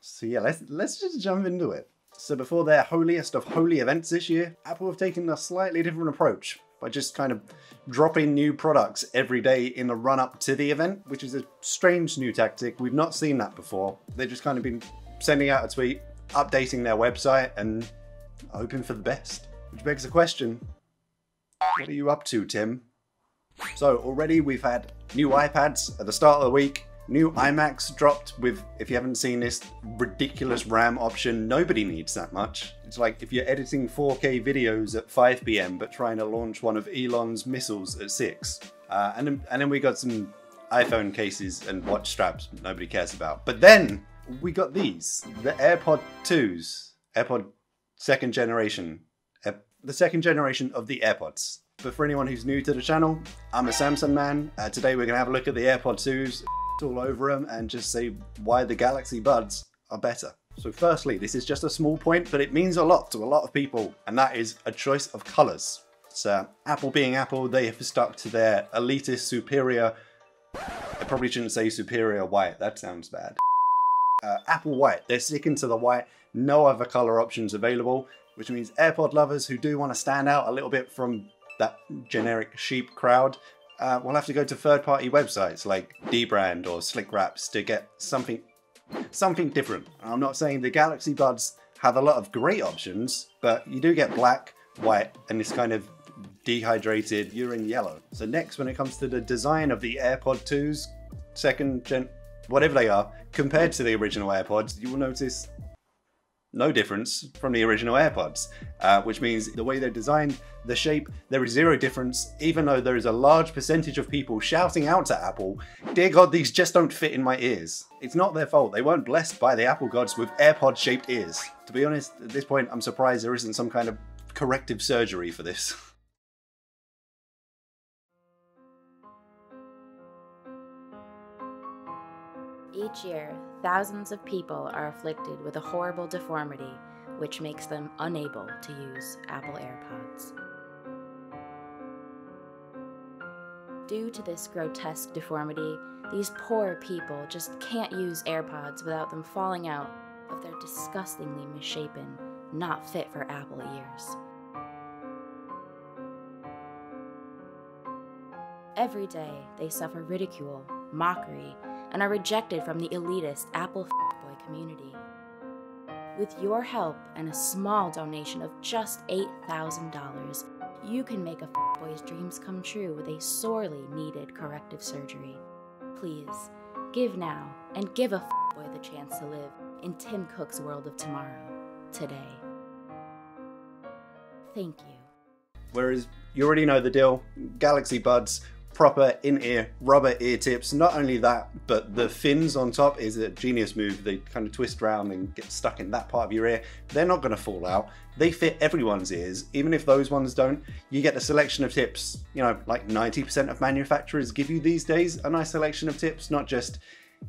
So yeah, let's just jump into it. So before their holiest of holy events this year, Apple have taken a slightly different approach by just kind of dropping new products every day in the run up to the event, which is a strange new tactic. We've not seen that before. They've just kind of been sending out a tweet, updating their website and hoping for the best. Which begs the question, what are you up to, Tim? So already we've had new iPads at the start of the week. New iMacs dropped with, if you haven't seen this, ridiculous RAM option. Nobody needs that much. It's like if you're editing 4K videos at 5 PM but trying to launch one of Elon's missiles at 6. And then we got some iPhone cases and watch straps nobody cares about. But then we got these, the AirPod 2's, AirPod second generation, the second generation of the AirPods. But for anyone who's new to the channel, I'm a Samsung man. Today we're gonna have a look at the AirPod 2's, all over them, and just say why the Galaxy Buds are better. So firstly, this is just a small point, but it means a lot to a lot of people, and that is a choice of colors. So Apple being Apple, they have stuck to their elitist superior, I probably shouldn't say superior white, that sounds bad. Apple white, they're sticking to the white, no other color options available, which means AirPod lovers who do want to stand out a little bit from that generic sheep crowd, we'll have to go to third-party websites like Dbrand or Slick Wraps to get something different. I'm not saying the Galaxy Buds have a lot of great options, but you do get black, white, and this kind of dehydrated urine yellow. So next, when it comes to the design of the AirPod 2's, second gen, whatever they are, compared to the original AirPods, you will notice no difference from the original AirPods, which means the way they're designed, the shape, there is zero difference, even though there is a large percentage of people shouting out to Apple, dear God, these just don't fit in my ears. It's not their fault. They weren't blessed by the Apple gods with AirPod shaped ears. To be honest, at this point, I'm surprised there isn't some kind of corrective surgery for this. Each year, thousands of people are afflicted with a horrible deformity which makes them unable to use Apple AirPods. Due to this grotesque deformity, these poor people just can't use AirPods without them falling out of their disgustingly misshapen, not fit for Apple ears. Every day, they suffer ridicule, mockery, and are rejected from the elitist Apple f***boy community. With your help and a small donation of just $8,000, you can make a f***boy's dreams come true with a sorely needed corrective surgery. Please, give now and give a f***boy the chance to live in Tim Cook's world of tomorrow, today. Thank you. Whereas you already know the deal, Galaxy Buds, proper in-ear rubber ear tips. Not only that, but the fins on top is a genius move. They kind of twist around and get stuck in that part of your ear. They're not going to fall out. They fit everyone's ears. Even if those ones don't, you get a selection of tips. You know, like 90% of manufacturers give you these days a nice selection of tips, not just,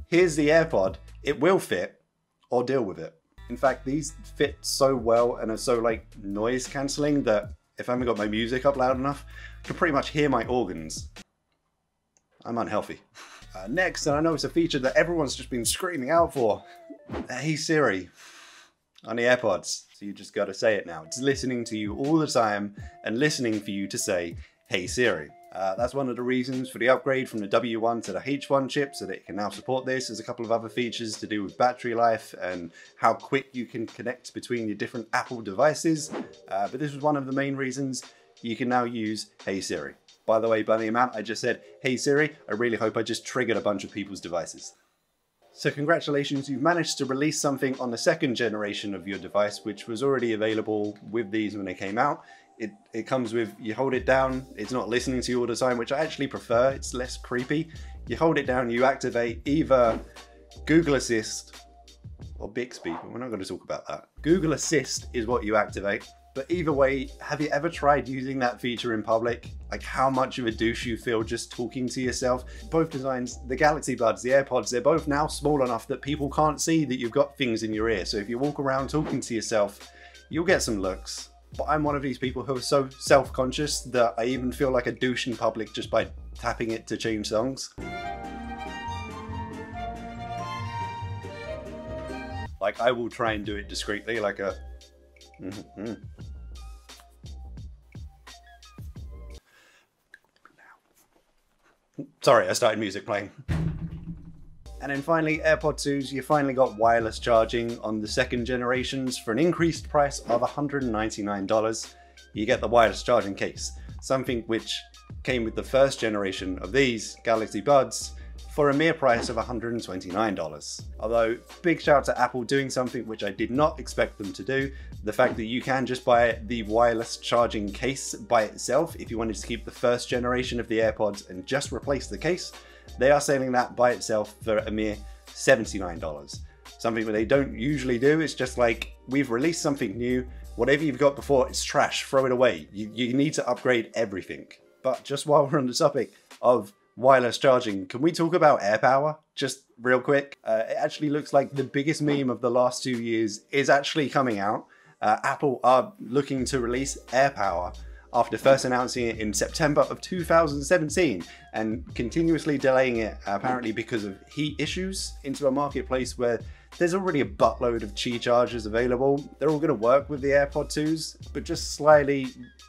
here's the AirPod, it will fit, or deal with it. In fact, these fit so well and are so like noise cancelling that if I haven't got my music up loud enough, I can pretty much hear my organs. I'm unhealthy. Next, and I know it's a feature that everyone's just been screaming out for, Hey Siri on the AirPods. So you just gotta say it now. It's listening to you all the time and listening for you to say, Hey Siri. That's one of the reasons for the upgrade from the W1 to the H1 chip, so that it can now support this. There's a couple of other features to do with battery life and how quick you can connect between your different Apple devices. But this was one of the main reasons you can now use Hey Siri. By the way, by the amount I just said, Hey Siri, I really hope I just triggered a bunch of people's devices. So congratulations, you've managed to release something on the second generation of your device, which was already available with these when they came out. It comes with, you hold it down, it's not listening to you all the time, which I actually prefer, it's less creepy. You hold it down, you activate either Google Assist or Bixby, but we're not going to talk about that. Google Assist is what you activate. But either way, have you ever tried using that feature in public? Like how much of a douche you feel just talking to yourself? Both designs, the Galaxy Buds, the AirPods, they're both now small enough that people can't see that you've got things in your ear. So if you walk around talking to yourself, you'll get some looks. But I'm one of these people who are so self-conscious that I even feel like a douche in public just by tapping it to change songs. Like, I will try and do it discreetly, like a... Sorry, I started music playing. And then finally, AirPod 2's, you finally got wireless charging on the second generations for an increased price of $199. You get the wireless charging case, something which came with the first generation of these Galaxy Buds for a mere price of $129. Although, big shout out to Apple doing something which I did not expect them to do, the fact that you can just buy the wireless charging case by itself if you wanted to keep the first generation of the AirPods and just replace the case. They are selling that by itself for a mere $79. Something that they don't usually do. It's just like, we've released something new, whatever you've got before, it's trash, throw it away. You need to upgrade everything. But just while we're on the topic of wireless charging, can we talk about AirPower just real quick? It actually looks like the biggest meme of the last 2 years is actually coming out. Apple are looking to release AirPower after first announcing it in September of 2017 and continuously delaying it, apparently because of heat issues, into a marketplace where there's already a buttload of Qi chargers available. They're all going to work with the AirPod 2's, but just slightly,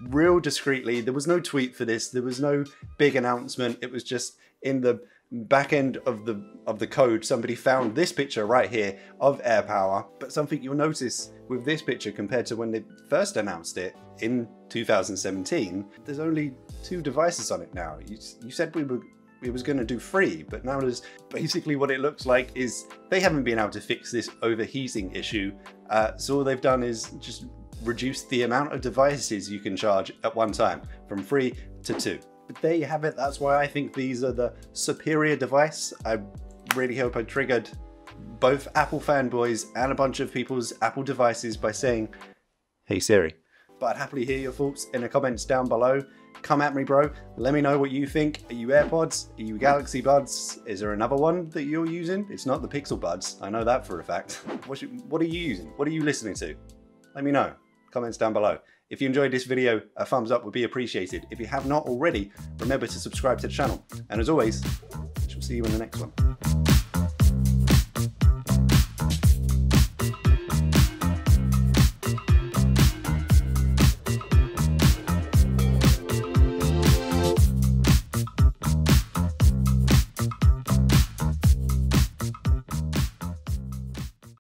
real discreetly. There was no tweet for this. There was no big announcement. It was just in the back end of the code, somebody found this picture right here of AirPower. But something you'll notice with this picture compared to when they first announced it in 2017, there's only 2 devices on it now. You said it was going to do 3, but now there's basically what it looks like is they haven't been able to fix this overheating issue. So all they've done is just reduce the amount of devices you can charge at one time from 3 to 2. But there you have it. That's why I think these are the superior device. I really hope I triggered both Apple fanboys and a bunch of people's Apple devices by saying, "Hey Siri." But I'd happily hear your thoughts in the comments down below. Come at me, bro. Let me know what you think. Are you AirPods? Are you Galaxy Buds? Is there another one that you're using? It's not the Pixel Buds. I know that for a fact. What are you using? What are you listening to? Let me know. Comments down below. If you enjoyed this video, a thumbs up would be appreciated. If you have not already, remember to subscribe to the channel. And as always, I shall see you in the next one.